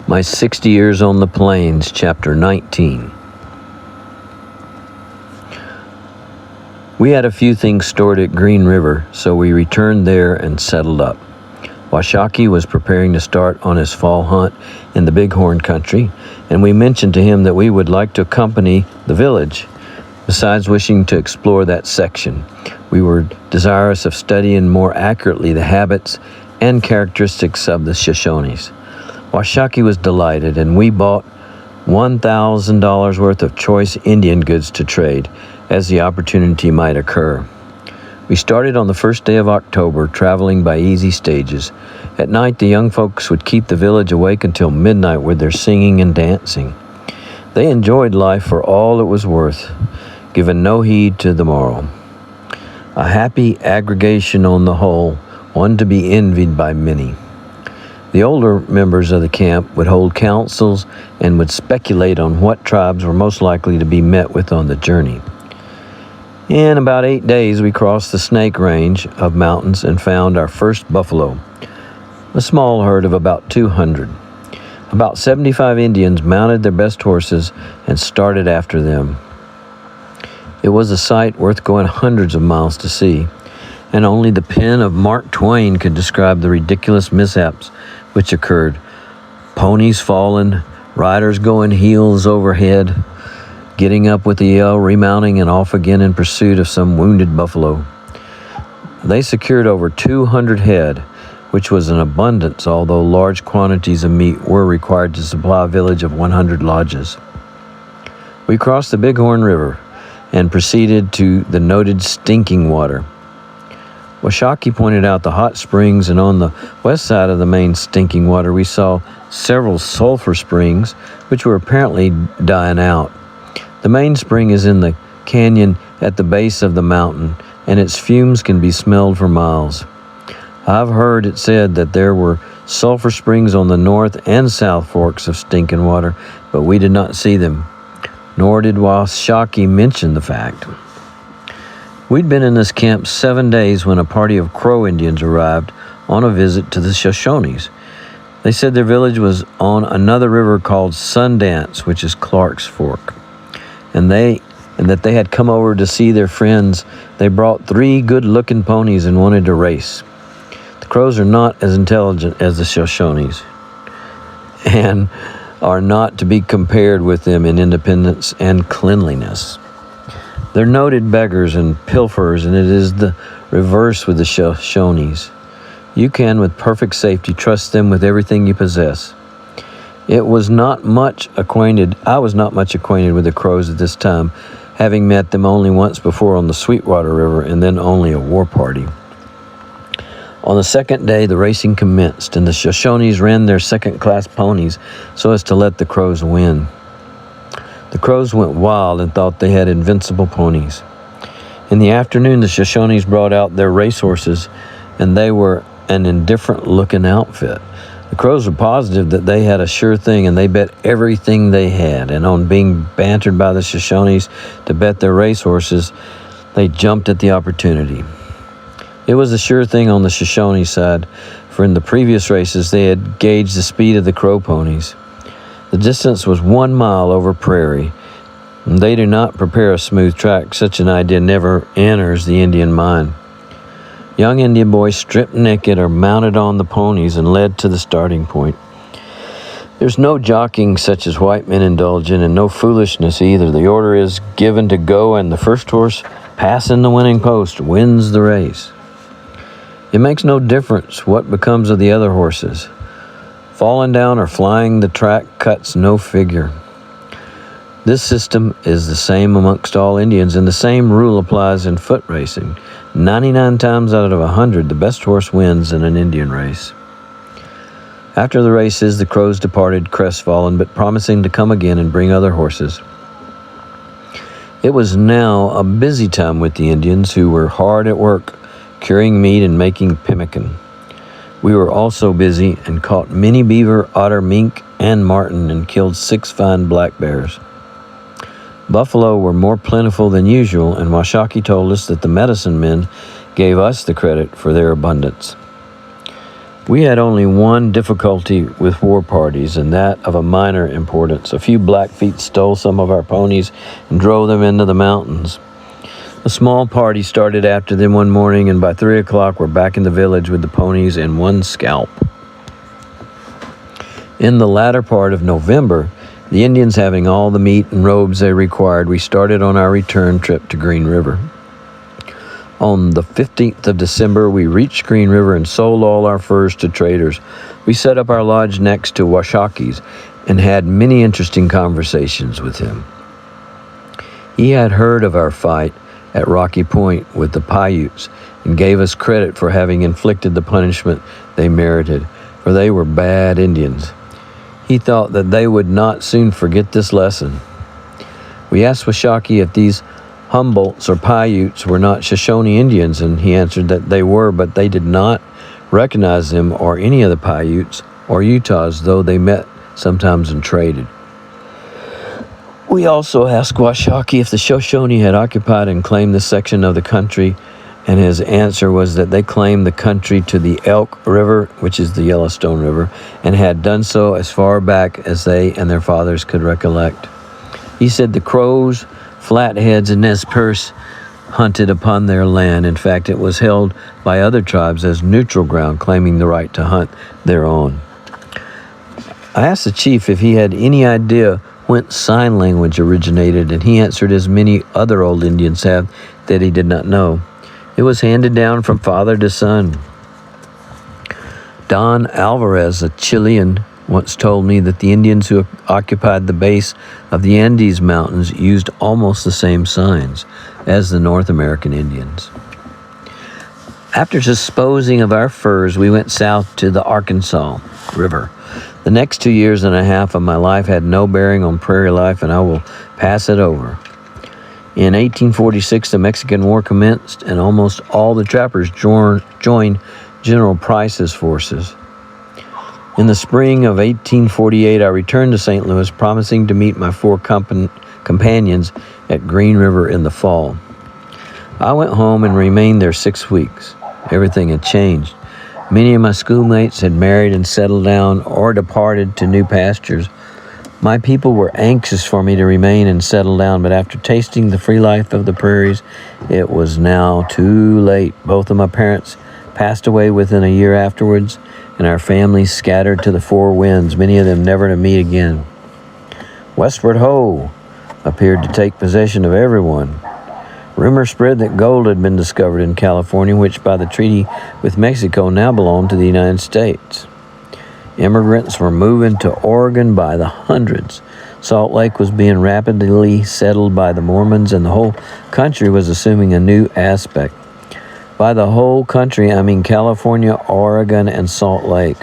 My 60 Years on the Plains, Chapter 19. We had a few things stored at Green River, so we returned there and settled up. Washakie was preparing to start on his fall hunt in the Bighorn country, and we mentioned to him that we would like to accompany the village. Besides wishing to explore that section, we were desirous of studying more accurately the habits and characteristics of the Shoshones. Washakie was delighted, and we bought $1,000 worth of choice Indian goods to trade, as the opportunity might occur. We started on the first day of October, traveling by easy stages. At night, the young folks would keep the village awake until midnight with their singing and dancing. They enjoyed life for all it was worth, giving no heed to the morrow. A happy aggregation on the whole, one to be envied by many. The older members of the camp would hold councils and would speculate on what tribes were most likely to be met with on the journey. In about 8 days, we crossed the Snake Range of mountains and found our first buffalo, a small herd of about 200. About 75 Indians mounted their best horses and started after them. It was a sight worth going hundreds of miles to see, and only the pen of Mark Twain could describe the ridiculous mishaps which occurred. Ponies falling, riders going heels over head, getting up with a yell, remounting, and off again in pursuit of some wounded buffalo. They secured over 200 head, which was an abundance, although large quantities of meat were required to supply a village of 100 lodges. We crossed the Bighorn River and proceeded to the noted Stinking Water. Washakie pointed out the hot springs, and on the west side of the main Stinking Water we saw several sulfur springs, which were apparently dying out. The main spring is in the canyon at the base of the mountain, and its fumes can be smelled for miles. I've heard it said that there were sulfur springs on the north and south forks of Stinking Water, but we did not see them, nor did Washakie mention the fact. We'd been in this camp 7 days when a party of Crow Indians arrived on a visit to the Shoshones. They said their village was on another river called Sundance, which is Clark's Fork, and that they had come over to see their friends. They brought 3 good-looking ponies and wanted to race. The Crows are not as intelligent as the Shoshones, and are not to be compared with them in independence and cleanliness. They're noted beggars and pilferers, and it is the reverse with the Shoshones. You can, with perfect safety, trust them with everything you possess. I was not much acquainted with the Crows at this time, having met them only once before on the Sweetwater River, and then only a war party. On the second day, the racing commenced, and the Shoshones ran their second-class ponies so as to let the Crows win. The Crows went wild and thought they had invincible ponies. In the afternoon, the Shoshones brought out their racehorses, and they were an indifferent-looking outfit. The Crows were positive that they had a sure thing, and they bet everything they had. And on being bantered by the Shoshones to bet their racehorses, they jumped at the opportunity. It was a sure thing on the Shoshone side, for in the previous races they had gauged the speed of the Crow ponies. The distance was 1 mile over prairie, and they do not prepare a smooth track. Such an idea never enters the Indian mind. Young Indian boys stripped naked are mounted on the ponies and led to the starting point. There's no jockeying such as white men indulge in, and no foolishness either. The order is given to go, and the first horse passing the winning post wins the race. It makes no difference what becomes of the other horses. Falling down or flying the track cuts no figure. This system is the same amongst all Indians, and the same rule applies in foot racing. 99 times out of 100, the best horse wins in an Indian race. After the races, the Crows departed crestfallen, but promising to come again and bring other horses. It was now a busy time with the Indians, who were hard at work, curing meat and making pemmican. We were also busy and caught many beaver, otter, mink, and marten, and killed 6 fine black bears. Buffalo were more plentiful than usual, and Washakie told us that the medicine men gave us the credit for their abundance. We had only one difficulty with war parties, and that of a minor importance. A few Blackfeet stole some of our ponies and drove them into the mountains. A small party started after them one morning, and by 3 o'clock we're back in the village with the ponies and one scalp. In the latter part of November, the Indians having all the meat and robes they required, we started on our return trip to Green River. On the 15th of December, we reached Green River and sold all our furs to traders. We set up our lodge next to Washaki's and had many interesting conversations with him. He had heard of our fight at Rocky Point with the Paiutes and gave us credit for having inflicted the punishment they merited, for they were bad Indians. He thought that they would not soon forget this lesson. We asked Washaki if these Humboldts or Paiutes were not Shoshone Indians, and he answered that they were, but they did not recognize them or any of the Paiutes or Utahs, though they met sometimes and traded. We also asked Washaki if the Shoshone had occupied and claimed this section of the country, and his answer was that they claimed the country to the Elk River, which is the Yellowstone River, and had done so as far back as they and their fathers could recollect. He said the Crows, Flatheads, and Nez Perce hunted upon their land. In fact, it was held by other tribes as neutral ground, claiming the right to hunt thereon. I asked the chief if he had any idea whence sign language originated, and he answered, as many other old Indians have, that he did not know. It was handed down from father to son. Don Alvarez, a Chilean, once told me that the Indians who occupied the base of the Andes Mountains used almost the same signs as the North American Indians. After disposing of our furs, we went south to the Arkansas River. The next 2 years and a half of my life had no bearing on prairie life, and I will pass it over. In 1846, the Mexican War commenced, and almost all the trappers joined General Price's forces. In the spring of 1848, I returned to St. Louis, promising to meet my 4 companions at Green River in the fall. I went home and remained there 6 weeks. Everything had changed. Many of my schoolmates had married and settled down or departed to new pastures. My people were anxious for me to remain and settle down, but after tasting the free life of the prairies, it was now too late. Both of my parents passed away within a year afterwards, and our families scattered to the 4 winds, many of them never to meet again. Westward Ho appeared to take possession of everyone. Rumor spread that gold had been discovered in California, which by the treaty with Mexico now belonged to the United States. Immigrants were moving to Oregon by the hundreds. Salt Lake was being rapidly settled by the Mormons, and the whole country was assuming a new aspect. By the whole country, I mean California, Oregon, and Salt Lake.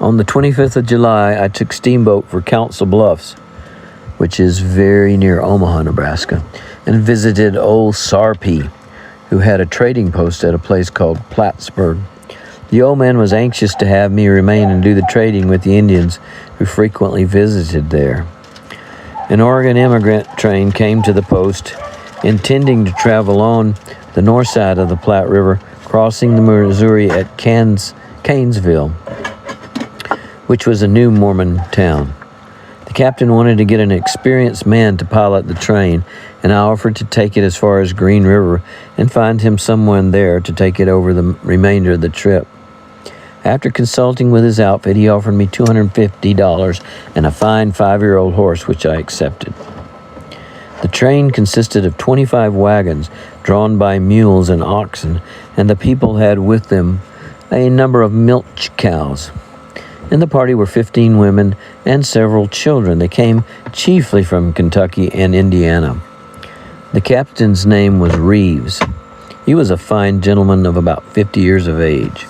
On the 25th of July, I took steamboat for Council Bluffs, which is very near Omaha, Nebraska, and visited old Sarpy, who had a trading post at a place called Plattsburgh. The old man was anxious to have me remain and do the trading with the Indians who frequently visited there. An Oregon immigrant train came to the post, intending to travel on the north side of the Platte River, crossing the Missouri at Canesville, which was a new Mormon town. The captain wanted to get an experienced man to pilot the train, and I offered to take it as far as Green River and find him someone there to take it over the remainder of the trip. After consulting with his outfit, he offered me $250 and a fine 5-year-old horse, which I accepted. The train consisted of 25 wagons drawn by mules and oxen, and the people had with them a number of milch cows. In the party were 15 women and several children. They came chiefly from Kentucky and Indiana. The captain's name was Reeves. He was a fine gentleman of about 50 years of age.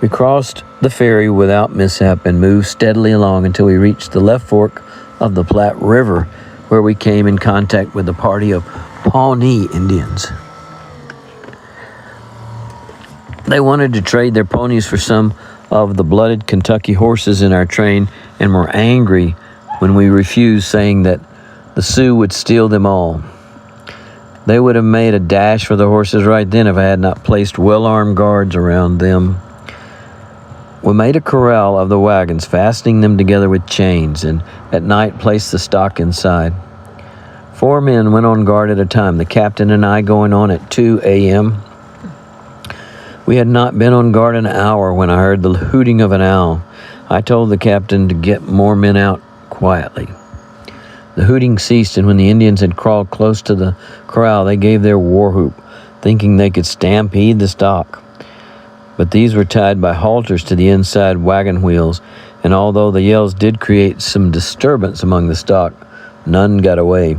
We crossed the ferry without mishap and moved steadily along until we reached the left fork of the Platte River, where we came in contact with a party of Pawnee Indians. They wanted to trade their ponies for some of the blooded Kentucky horses in our train and were angry when we refused, saying that the Sioux would steal them all. They would have made a dash for the horses right then if I had not placed well-armed guards around them. We made a corral of the wagons, fastening them together with chains, and at night placed the stock inside. 4 men went on guard at a time, the captain and I going on at 2 a.m. We had not been on guard an hour when I heard the hooting of an owl. I told the captain to get more men out quietly. The hooting ceased, and when the Indians had crawled close to the corral, they gave their war whoop, thinking they could stampede the stock. But these were tied by halters to the inside wagon wheels, and although the yells did create some disturbance among the stock, none got away.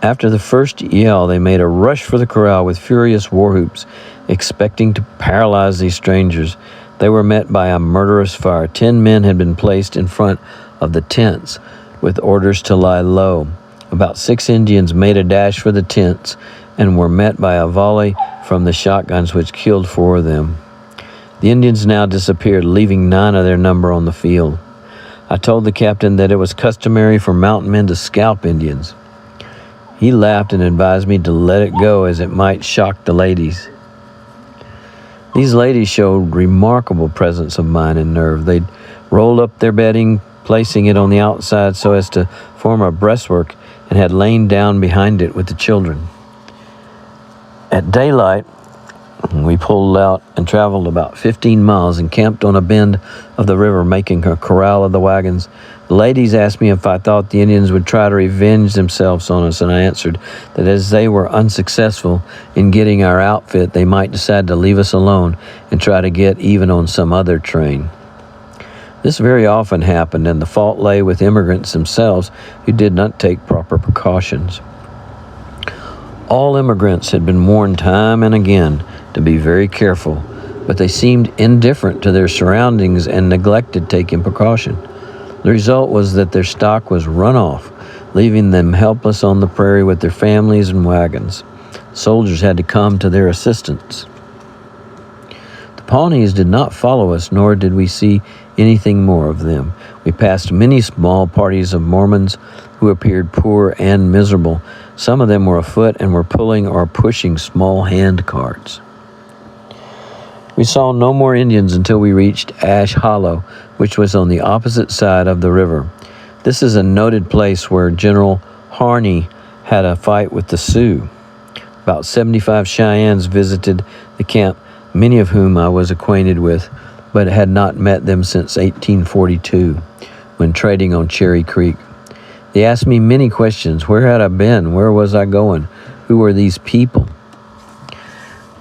After the first yell, they made a rush for the corral with furious war whoops, expecting to paralyze these strangers. They were met by a murderous fire. 10 men had been placed in front of the tents with orders to lie low. About 6 Indians made a dash for the tents and were met by a volley from the shotguns, which killed 4 of them. The Indians now disappeared, leaving 9 of their number on the field. I told the captain that it was customary for mountain men to scalp Indians. He laughed and advised me to let it go, as it might shock the ladies. These ladies showed remarkable presence of mind and nerve. They'd rolled up their bedding, placing it on the outside so as to form a breastwork, and had lain down behind it with the children. At daylight, we pulled out and traveled about 15 miles and camped on a bend of the river, making a corral of the wagons. The ladies asked me if I thought the Indians would try to revenge themselves on us, and I answered that as they were unsuccessful in getting our outfit, they might decide to leave us alone and try to get even on some other train. This very often happened, and the fault lay with immigrants themselves who did not take proper precautions. All immigrants had been warned time and again to be very careful, but they seemed indifferent to their surroundings and neglected taking precaution. The result was that their stock was run off, leaving them helpless on the prairie with their families and wagons. Soldiers had to come to their assistance. The Pawnees did not follow us, nor did we see anything more of them. We passed many small parties of Mormons who appeared poor and miserable. Some of them were afoot and were pulling or pushing small hand carts. We saw no more Indians until we reached Ash Hollow, which was on the opposite side of the river. This is a noted place where General Harney had a fight with the Sioux. About 75 Cheyennes visited the camp, many of whom I was acquainted with, but had not met them since 1842, when trading on Cherry Creek. They asked me many questions. Where had I been? Where was I going? Who were these people?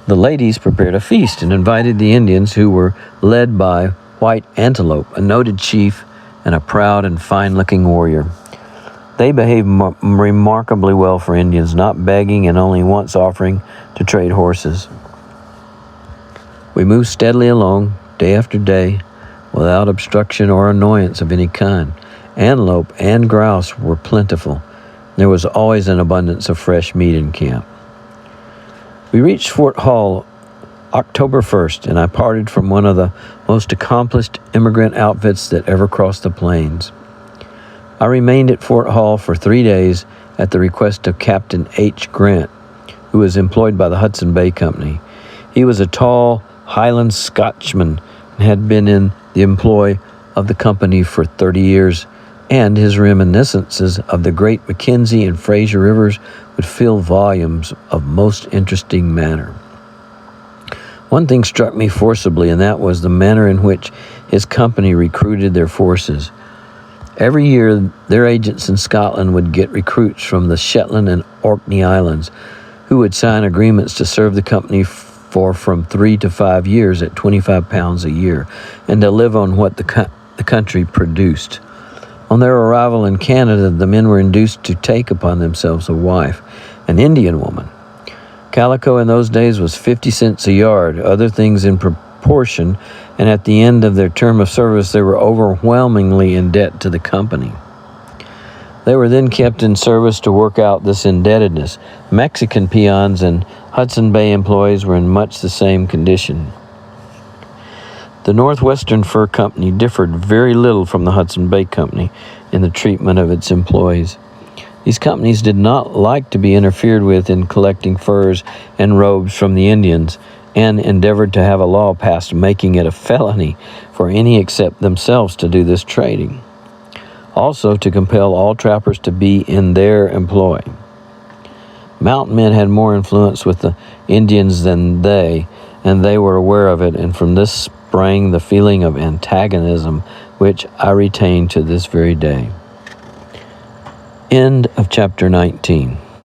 The ladies prepared a feast and invited the Indians, who were led by White Antelope, a noted chief and a proud and fine-looking warrior. They behaved remarkably well for Indians, not begging and only once offering to trade horses. We moved steadily along, day after day, without obstruction or annoyance of any kind. Antelope and grouse were plentiful. There was always an abundance of fresh meat in camp. We reached Fort Hall October 1st, and I parted from one of the most accomplished immigrant outfits that ever crossed the plains. I remained at Fort Hall for 3 days at the request of Captain H. Grant, who was employed by the Hudson Bay Company. He was a tall Highland Scotchman and had been in the employ of the company for 30 years, and his reminiscences of the great Mackenzie and Fraser rivers would fill volumes of most interesting manner. One thing struck me forcibly, and that was the manner in which his company recruited their forces. Every year, their agents in Scotland would get recruits from the Shetland and Orkney Islands, who would sign agreements to serve the company for from 3 to 5 years at £25 a year, and to live on what the country produced. On their arrival in Canada, the men were induced to take upon themselves a wife, an Indian woman. Calico in those days was 50 cents a yard, other things in proportion, and at the end of their term of service, they were overwhelmingly in debt to the company. They were then kept in service to work out this indebtedness. Mexican peons and Hudson Bay employees were in much the same condition. The Northwestern Fur Company differed very little from the Hudson Bay Company in the treatment of its employees. These companies did not like to be interfered with in collecting furs and robes from the Indians, and endeavored to have a law passed making it a felony for any except themselves to do this trading. Also, to compel all trappers to be in their employ. Mountain men had more influence with the Indians than they, and they were aware of it, and from this sprang the feeling of antagonism which I retain to this very day. End of chapter 19.